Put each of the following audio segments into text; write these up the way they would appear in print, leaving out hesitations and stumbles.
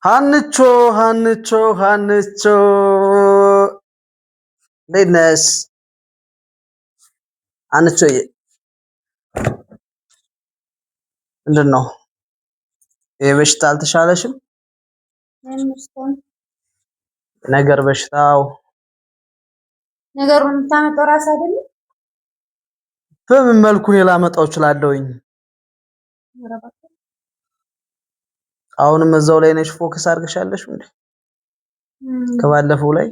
ሀንቾ ሀንቾ ሀንቾ እንዴት ነሽ? ሀንቾዬ ምንድን ነው ይሄ በሽታ አልተሻለሽም? ነገር በሽታው ነገሩን የምታመጣው ራስ አይደለም። በምን መልኩ እኔ ላመጣው እችላለሁኝ? አሁንም እዛው ላይ ነሽ ፎከስ አድርገሻለሽ እንዴ? ከባለፈው ላይ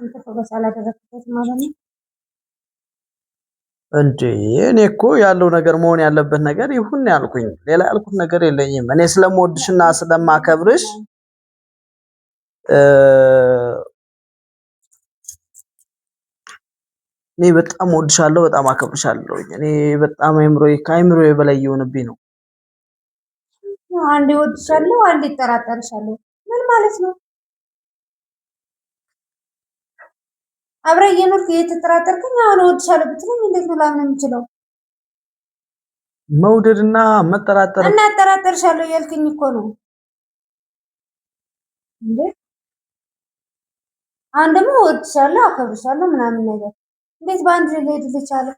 አንተ ፎከስ አላደረግበት ማለት ነው እንዴ? እኔ እኮ ያለው ነገር መሆን ያለበት ነገር ይሁን ያልኩኝ፣ ሌላ ያልኩት ነገር የለኝም። እኔ ስለምወድሽና ስለማከብርሽ እኔ በጣም ወድሻለሁ፣ በጣም አከብርሻለሁ። እኔ በጣም ከአይምሮዬ በላይ እየሆነብኝ ነው። አንዴ ወድሻለሁ፣ አንዴ እጠራጠርሻለሁ። ምን ማለት ነው? አብረን እየኖርክ እየተጠራጠርከኝ አሁን እወድሻለሁ ብትለኝ እንዴት ነው ላምን የምችለው? መውደድና መጠራጠር እና እጠራጠርሻለሁ እያልክኝ እኮ ነው እንዴ? አሁን ደግሞ እወድሻለሁ፣ አከብርሻለሁ ምናምን ነገር እንዴት በአንድ ላይ ሊሄድ ይቻላል?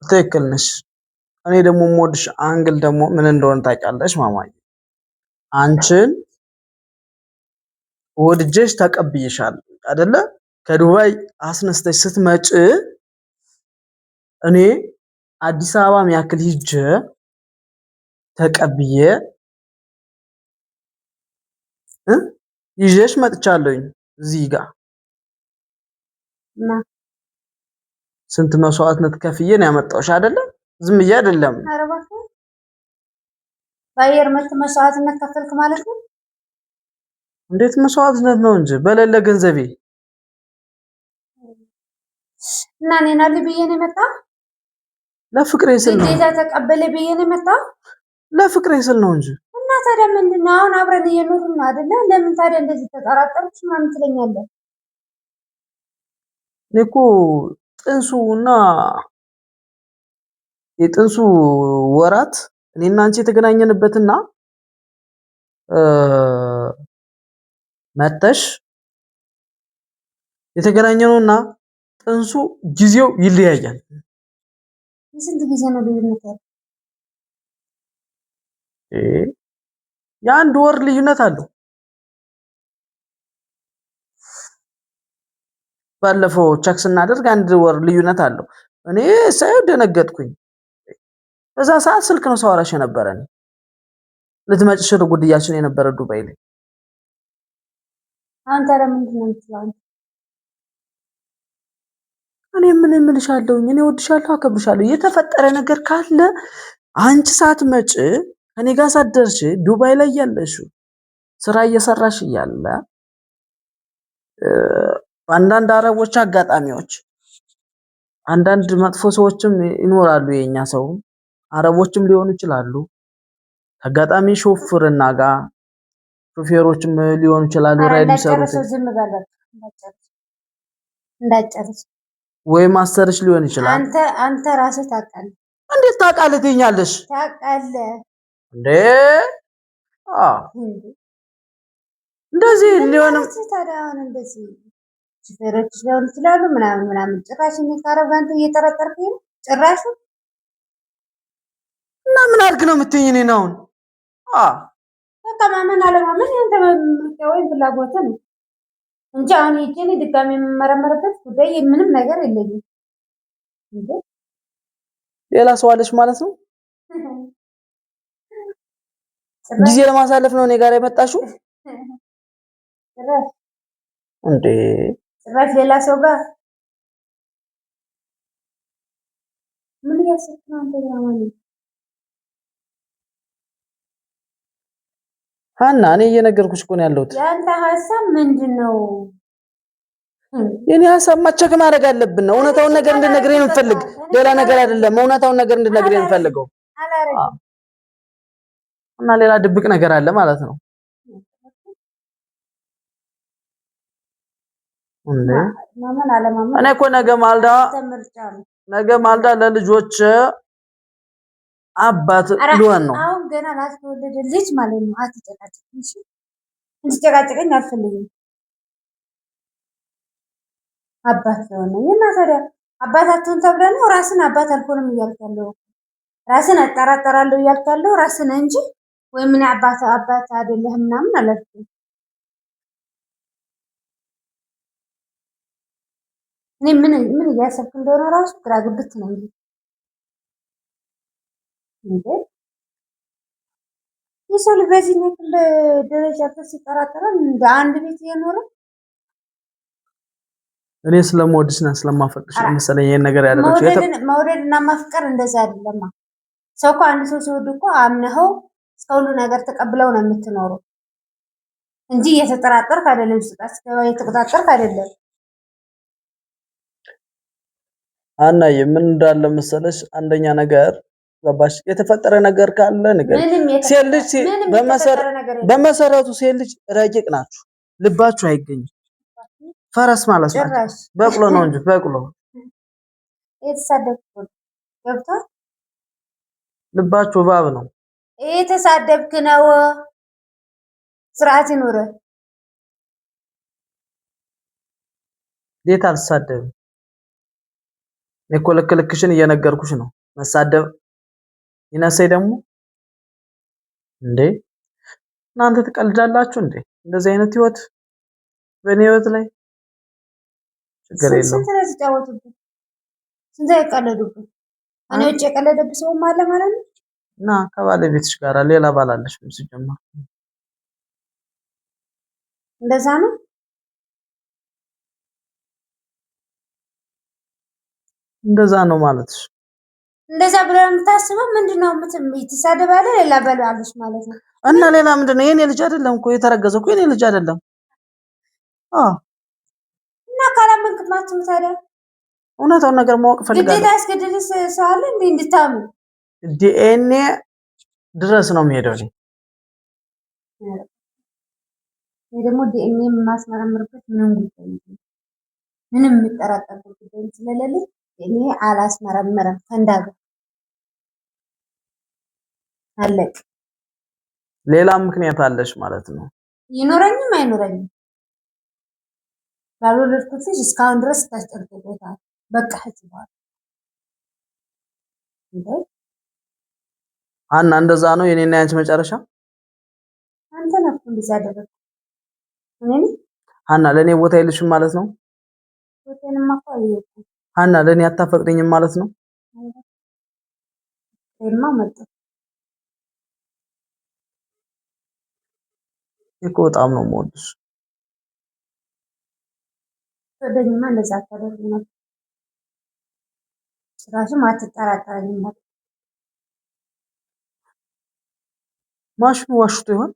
ትክክል ነሽ። እኔ ደግሞ የምወድሽ አንግል ደግሞ ምን እንደሆነ ታውቂያለሽ ማማዬ? አንቺን ወድጄሽ ተቀብዬሻለሁ አይደለ? ከዱባይ አስነስተሽ ስትመጪ እኔ አዲስ አበባ የሚያክል ሂጄ ተቀብዬ ይዤሽ መጥቻለሁኝ እዚህ ጋር እና ስንት መስዋዕትነት ከፍዬ ነው ያመጣሁሽ አይደለ? ዝም ብዬ አይደለም። ኧረ እባክህ በአየር መስዋዕትነት ከፈልክ ማለት ነው? እንዴት መስዋዕትነት ነው እንጂ በሌለ ገንዘቤ እና እኔን አለ ብዬ ነው የመጣው? ለፍቅሬ ስል ነው። ግዴታ ተቀበለ ብዬ ነው የመጣው? ለፍቅሬ ስል ነው እንጂ። እና ታዲያ ምንድን ነው አሁን አብረን እየኖርን ነው አይደለ? ለምን ታዲያ እንደዚህ ተጠራጠርኩሽ ምናምን ትለኛለህ? እኔ እኮ ጥንሱና የጥንሱ ወራት እኔና አንቺ የተገናኘንበትና መተሽ የተገናኘነውና ጥንሱ ጊዜው ይለያያል። የስንት ጊዜ ነው ልዩነት ያለው? የአንድ ወር ልዩነት አለው። ባለፈው ቸክ ስናደርግ አንድ ወር ልዩነት አለው። እኔ ሳይው ደነገጥኩኝ። በዛ ሰዓት ስልክ ነው ሳወራሽ የነበረ እኔ ልትመጪ ሽር ጉድያችን የነበረ ዱባይ ላይ። አንተ ለምንድን ነው የምትለው? እኔ ምን እምልሻለሁ? እኔ እወድሻለሁ፣ አከብርሻለሁ። የተፈጠረ ነገር ካለ አንቺ ሳትመጪ ከኔ ጋር ሳትደርሺ ዱባይ ላይ ያለሽው ስራ እየሰራሽ እያለ አንዳንድ አረቦች አጋጣሚዎች አንዳንድ መጥፎ ሰዎችም ይኖራሉ። የኛ ሰው አረቦችም ሊሆኑ ይችላሉ። አጋጣሚ ሾፍርና ጋር ሾፌሮችም ሊሆኑ ይችላሉ። ራይድ የሚሰሩት እንዳጨርስ ወይ ማስተርሽ ሊሆን ይችላል። አንተ ራስህ ታውቃለህ። እንዴት ታውቃለህ ትይኛለሽ? ታውቃለህ እንዴ? እንደዚህ ሊሆንም ታዲያ አሁን እንደዚህ ሹፌሮች ሊሆኑ ይችላሉ ምናምን ጭራሽ እኔ ከአረብ ጋር አንተ እየጠረጠርኩኝ ነው ጭራሽ። እና ምን አድርግ ነው የምትይኝ? እኔን አሁን በቃ ማመን አለማመን ያንተ ምርጫ ወይም ፍላጎት ነው እንጂ አሁን ሂጅ እኔ ድጋሚ የምመረመርበት ጉዳይ ምንም ነገር የለኝም። ሌላ ሰው አለሽ ማለት ነው? ጊዜ ለማሳለፍ ነው እኔ ጋር የመጣሽው እንዴ? ጭራሽ ሌላ ሰው ጋር ምን እያሰብክ ነው አንተ? ሀና እኔ እየነገርኩሽ እኮ ነው ያለሁት። ያንተ ሀሳብ ምንድነው? የኔ ሀሳብ ማቸክ ማድረግ አለብን ነው። እውነታውን ነገር እንድነግረኝ እንፈልግ፣ ሌላ ነገር አይደለም። እውነታውን ነገር እንድነግረኝ እንፈልገው እና ሌላ ድብቅ ነገር አለ ማለት ነው እንዴ? እኔ እኮ ነገ ማልዳ ለልጆች አባት ሊሆን ነው። አሁን ገና ላልተወለደ ልጅ ማለት ነው አትጨቃጨቅኝ። እሺ እንድጨቃጨቀኝ አልፈልግም። አባት ስለሆነ እና ታዲያ አባታችሁን ተብለ ነው ራስን አባት አልሆንም እያልክ ያለው ራስን አጠራጠራለሁ እያልክ ያለው ራስን እንጂ ወይ ምን አባት አይደለህም ምናምን አላልኩም። እኔ ምን እያሰብክ እንደሆነ ራሱ ግራ ግብት ነው እንዴ። የሰው ልጅ በዚህ ያክል ደረጃ ሲጠራጠራል እንደ አንድ ቤት እየኖረ እኔ ስለምወድሽና ስለማፈቅርሽ መሰለኝ ይሄን ነገር ያደረግሽ። መውደድና ማፍቀር እንደዛ አይደለም። ሰው እኮ አንድ ሰው ሲወድ እኮ አምነኸው እስከ ሁሉ ነገር ተቀብለው ነው የምትኖረው እንጂ እየተጠራጠርክ አይደለም። ስጣት እየተቆጣጠርክ አይደለም። አናዬ ምን እንዳለ መሰለሽ፣ አንደኛ ነገር ገባሽ፣ የተፈጠረ ነገር ካለ ነገር ሴት ልጅ በመሰረቱ ሴት ልጅ ረቂቅ ናችሁ፣ ልባችሁ አይገኝም። ፈረስ ማለት ነው በቅሎ ነው እንጂ በቅሎ የተሳደብክ ገብቷል። ልባችሁ እባብ ነው። የተሳደብክ ነው። ስርዓት ይኑር። እንዴት አልሳደብም? እኮ ልክልክሽን እየነገርኩሽ ነው። መሳደብ ይነሰይ ደግሞ እንዴ እናንተ ትቀልዳላችሁ እንዴ? እንደዚህ አይነት ህይወት በእኔ ህይወት ላይ ችግር የለውም። ስንት ነው ሲጫወቱብህ? ስንት አይቀለዱብህ? እኔ ውጭ የቀለደብህ ሰውም አለ ማለት ነው። እና ከባለቤትሽ ጋር ሌላ ባል አለሽ ሲጀመር እንደዛ ነው። እንደዛ ነው ማለትሽ? እንደዛ ብለህ የምታስበው ምንድነው? ትሳደባለህ፣ ሌላ በላለች ማለት ነው። እና ሌላ ምንድነው? የኔ ልጅ አይደለም እኮ የተረገዘው እኮ የኔ ልጅ አይደለም። እና ካላመንክ ማትም ታዲያ እውነታውን ነገር ማወቅ ፈልጋለሁ። ግዴታ ያስገድድስ ሰው አለ እንዴ እንድታምኑ? ዲኤንኤ ድረስ ነው የሚሄደው። እኔ ደግሞ ዲኤንኤ የማስመረምርበት ምንም የምጠራጠርበት ጉዳይ ስለሌለ እኔ አላስመረምርም። ፈንዳጋ አለቅ። ሌላ ምክንያት አለሽ ማለት ነው? ይኖረኝም አይኖረኝም ባልወለድኩት ልጅ እስካሁን ድረስ ታስጨርቆታል። በቃ ህዝባል እንዴ አና እንደዛ ነው የኔና ያንቺ መጨረሻ። አንተ ነህ እንደዛ ያደረግኩት። እኔ አና ለኔ ቦታ የለሽም ማለት ነው? ቦታዬንማ እኮ አየሁት። አና ለኔ አታፈቅደኝም ማለት ነው? እማ መጣ እኮ በጣም ነው የምወድሽ። ወደኝማ እንደዛ አታደርግ ነበር። ጭራሽም አትጠራጠረኝም ነበር። ማሽኑ ዋሽቶ ይሆን?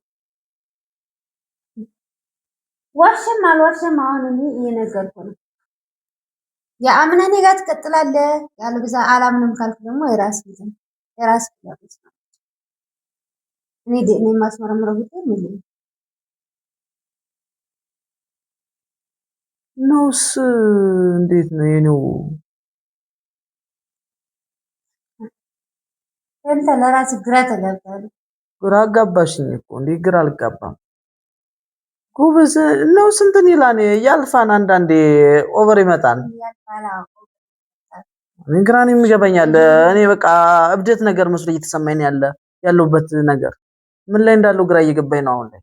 ዋሽም አልዋሽም አሁን እኔ እየነገርኩህ ነው። የአምነኔ ጋር ትቀጥላለህ። ያለብዛ አላምንም ካልክ ደግሞ የራስ ይዘን የራስ ፍላጎት ነው። እኔ ዲኤንኤ የማስመረምረው ጉዳይ ምን ነውስ? እንዴት ነው የኔው? አንተ ለራስህ ግራ ተጋብተሃል። ግራ አጋባሽኝ እኮ። እንዴ ግራ አልጋባም። ጎበዝ ነው። ስንትን ይላል ያልፋን። አንዳንዴ ኦቨር ይመጣል። እኔ ግራን የሚገባኛል። እኔ በቃ እብደት ነገር መስሎ እየተሰማኝ ያለውበት ነገር ምን ላይ እንዳለው ግራ እየገባኝ ነው አሁን ላይ።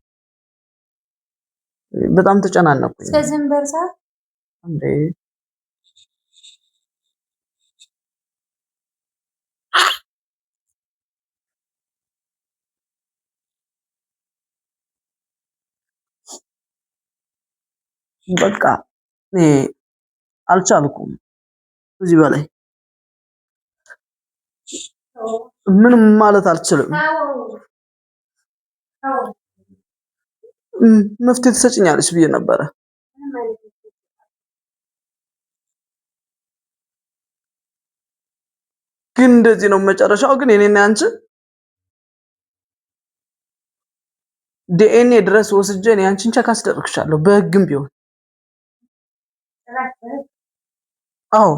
በጣም ተጨናነኩኝ። እስከዚህም ደርሳ እንዴ በቃ እኔ አልቻልኩም። እዚህ በላይ ምንም ማለት አልችልም። መፍትሄ ትሰጭኛለሽ ብዬ ነበረ። ግን እንደዚህ ነው መጨረሻው። ግን እኔና አንቺ ዲኤንኤ ድረስ ወስጄ እኔ አንቺን ቸክ አስደርግሻለሁ በህግም ቢሆን። አዎ